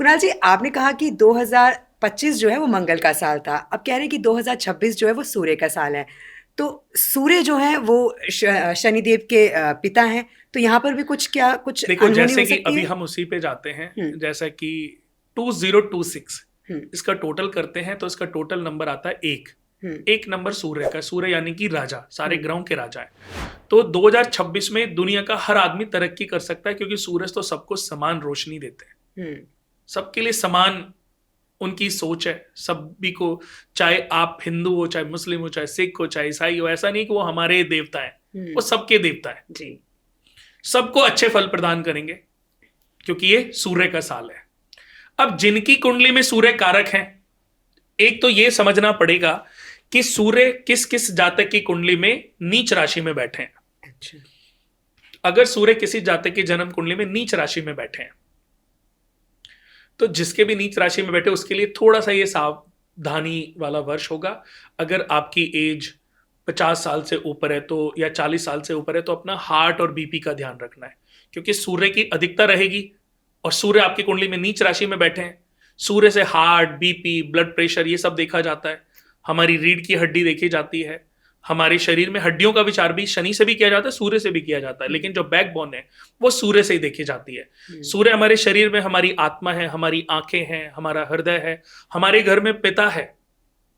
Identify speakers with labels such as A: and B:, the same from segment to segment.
A: कुणाल जी, आपने कहा कि 2025 जो है वो मंगल का साल था, अब कह रहे हैं कि 2026 जो है वो सूर्य का साल है। तो सूर्य जो है वो शनिदेव के पिता हैं, तो यहाँ पर भी कुछ
B: देखो,
A: अनहोनी
B: जैसे
A: हो
B: कि
A: सकती
B: अभी
A: है?
B: हम उसी पे जाते हैं,
A: हम्म।
B: जैसा कि 2026
A: हम्म।
B: इसका टोटल करते हैं तो इसका टोटल नंबर आता है एक।
A: हम्म।
B: एक नंबर सूर्य का, सूर्य यानी कि राजा, सारे
A: हम्म।
B: ग्रहों के राजा है। तो 2026 में दुनिया का हर आदमी तरक्की कर सकता है, क्योंकि सूरज तो सबको समान रोशनी देते हैं,
A: हम्म।
B: सबके लिए समान उनकी सोच है, सभी को, चाहे आप हिंदू हो, चाहे मुस्लिम हो, चाहे सिख हो, चाहे ईसाई हो, ऐसा नहीं कि वो हमारे देवता है, वो सबके देवता है,
A: जी।
B: सबको अच्छे फल प्रदान करेंगे, क्योंकि ये सूर्य का साल है। अब जिनकी कुंडली में सूर्य कारक है, एक तो ये समझना पड़ेगा कि सूर्य किस किस जातक की कुंडली में नीच राशि में बैठे हैं।
A: अच्छा।
B: अगर सूर्य किसी जातक की जन्म कुंडली में नीच राशि में बैठे हैं, तो जिसके भी नीच राशि में बैठे उसके लिए थोड़ा सा ये सावधानी वाला वर्ष होगा। अगर आपकी एज 50 साल से ऊपर है तो, या 40 साल से ऊपर है, तो अपना हार्ट और बीपी का ध्यान रखना है, क्योंकि सूर्य की अधिकता रहेगी और सूर्य आपकी कुंडली में नीच राशि में बैठे हैं। सूर्य से हार्ट, बीपी, ब्लड प्रेशर, ये सब देखा जाता है। हमारी रीढ़ की हड्डी देखी जाती है। हमारे शरीर में हड्डियों का विचार भी शनि से भी किया जाता है, सूर्य से भी किया जाता है, लेकिन जो बैकबोन है वो सूर्य से ही देखी जाती है। सूर्य हमारे शरीर में हमारी आत्मा है, हमारी आंखें हैं, हमारा हृदय है, हमारे घर में पिता है,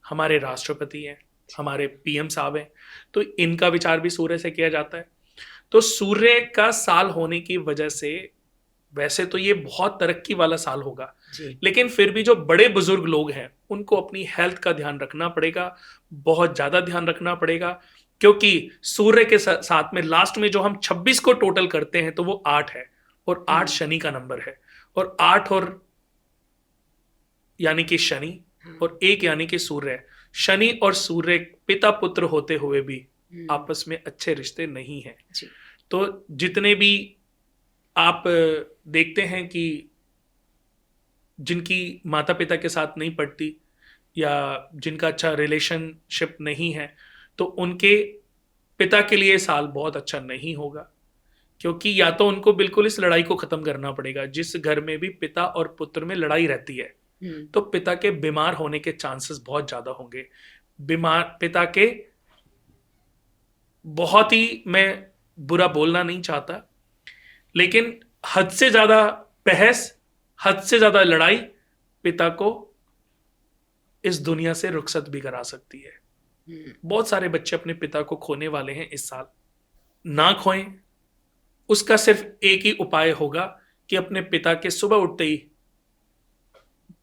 B: हमारे राष्ट्रपति हैं, हमारे पीएम साहब हैं, तो इनका विचार भी सूर्य से किया जाता है। तो सूर्य का साल होने की वजह से वैसे तो ये बहुत तरक्की वाला साल होगा, लेकिन फिर भी जो बड़े बुजुर्ग लोग हैं उनको अपनी हेल्थ का ध्यान रखना पड़ेगा, बहुत ज्यादा ध्यान रखना पड़ेगा, क्योंकि सूर्य के साथ में लास्ट में जो हम 26 को टोटल करते हैं तो वो 8 है, और 8 शनि का नंबर है, और 8 और यानी कि शनि, और 1 यानी कि सूर्य। शनि और सूर्य पिता पुत्र होते हुए भी आपस में अच्छे रिश्ते नहीं हैं। तो जितने भी आप देखते हैं कि जिनकी माता पिता के साथ नहीं पड़ती या जिनका अच्छा रिलेशनशिप नहीं है, तो उनके पिता के लिए साल बहुत अच्छा नहीं होगा, क्योंकि या तो उनको बिल्कुल इस लड़ाई को खत्म करना पड़ेगा। जिस घर में भी पिता और पुत्र में लड़ाई रहती है तो पिता के बीमार होने के चांसेस बहुत ज्यादा होंगे। बीमार पिता के, बहुत ही मैं बुरा बोलना नहीं चाहता, लेकिन हद से ज्यादा बहस, हद से ज्यादा लड़ाई पिता को इस दुनिया से रुखसत भी करा सकती है। बहुत सारे बच्चे अपने पिता को खोने वाले हैं इस साल। ना खोएं, उसका सिर्फ एक ही उपाय होगा कि अपने पिता के सुबह उठते ही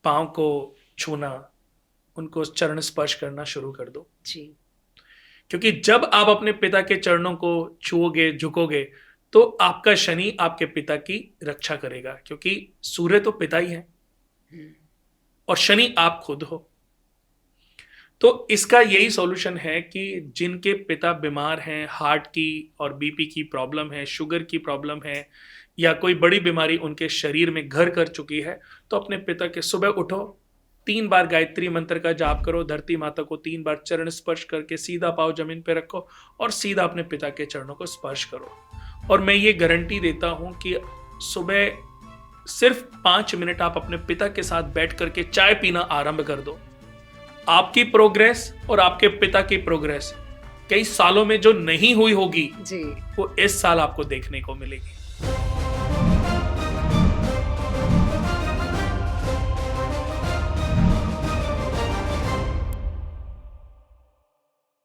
B: पांव को छूना, उनको चरण स्पर्श करना शुरू कर दो जी। क्योंकि जब आप अपने पिता के चरणों को छुओगे, झुकोगे, तो आपका शनि आपके पिता की रक्षा करेगा, क्योंकि सूर्य तो पिता ही है और शनि आप खुद हो। तो इसका यही सॉल्यूशन है कि जिनके पिता बीमार हैं, हार्ट की और बीपी की प्रॉब्लम है, शुगर की प्रॉब्लम है, या कोई बड़ी बीमारी उनके शरीर में घर कर चुकी है, तो अपने पिता के सुबह उठो, 3 बार गायत्री मंत्र का जाप करो, धरती माता को 3 बार चरण स्पर्श करके सीधा पाँव जमीन पे रखो और सीधा अपने पिता के चरणों को स्पर्श करो। और मैं ये गारंटी देता हूं कि सुबह सिर्फ 5 मिनट आप अपने पिता के साथ बैठ करके चाय पीना आरंभ कर दो, आपकी प्रोग्रेस और आपके पिता की प्रोग्रेस कई सालों में जो नहीं हुई होगी जी, वो इस साल आपको देखने को मिलेगी।